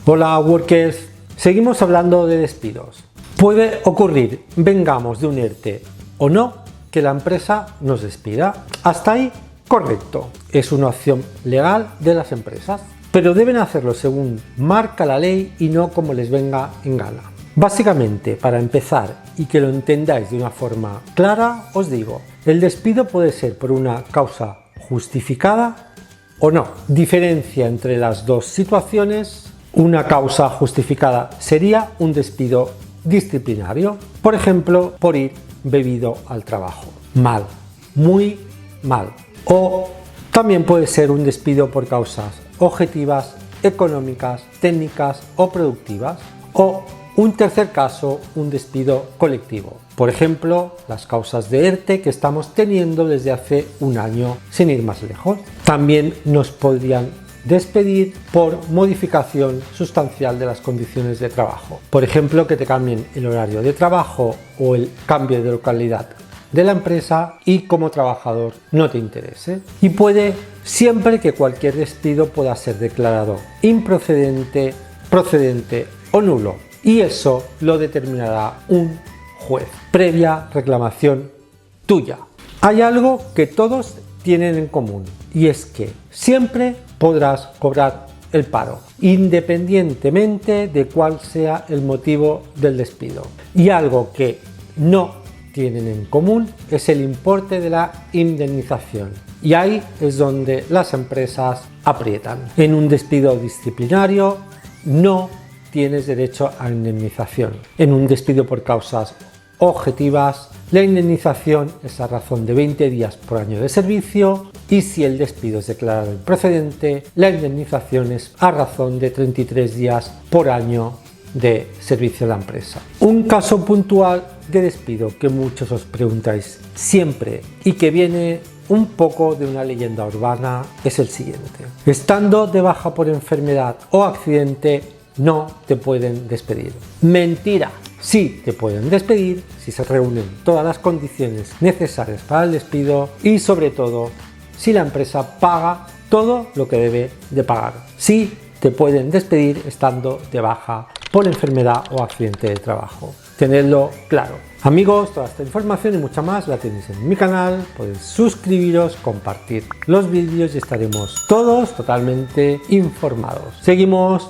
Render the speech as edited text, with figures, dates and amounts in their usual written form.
Hola workers, seguimos hablando de despidos. Puede ocurrir, vengamos de un ERTE o no, que la empresa nos despida. Hasta ahí, correcto. Es una opción legal de las empresas, pero deben hacerlo según marca la ley y no como les venga en gana. Básicamente, para empezar y que lo entendáis de una forma clara, os digo, el despido puede ser por una causa justificada o no. Diferencia entre las dos situaciones: una causa justificada sería un despido disciplinario, por ejemplo, por ir bebido al trabajo. Mal, muy mal. O también puede ser un despido por causas objetivas, económicas, técnicas o productivas. O un tercer caso, un despido colectivo. Por ejemplo, las causas de ERTE que estamos teniendo desde hace un año, sin ir más lejos. También nos podrían despedir por modificación sustancial de las condiciones de trabajo. Por ejemplo, que te cambien el horario de trabajo o el cambio de localidad de la empresa y como trabajador no te interese. Y puede siempre que cualquier despido pueda ser declarado improcedente, procedente o nulo. Y eso lo determinará un juez, previa reclamación tuya. Hay algo que todos tienen en común y es que siempre podrás cobrar el paro, independientemente de cuál sea el motivo del despido. Y algo que no tienen en común es el importe de la indemnización. Y ahí es donde las empresas aprietan. En un despido disciplinario no tienes derecho a indemnización. En un despido por causas objetivas, la indemnización es a razón de 20 días por año de servicio, y si el despido es declarado improcedente, la indemnización es a razón de 33 días por año de servicio a la empresa. Un caso puntual de despido que muchos os preguntáis siempre y que viene un poco de una leyenda urbana es el siguiente: estando de baja por enfermedad o accidente no te pueden despedir. Mentira. Sí te pueden despedir si se reúnen todas las condiciones necesarias para el despido y sobre todo si la empresa paga todo lo que debe de pagar. Sí te pueden despedir estando de baja por enfermedad o accidente de trabajo. Tenedlo claro. Amigos, toda esta información y mucha más la tenéis en mi canal. Podéis suscribiros, compartir los vídeos y estaremos todos totalmente informados. Seguimos.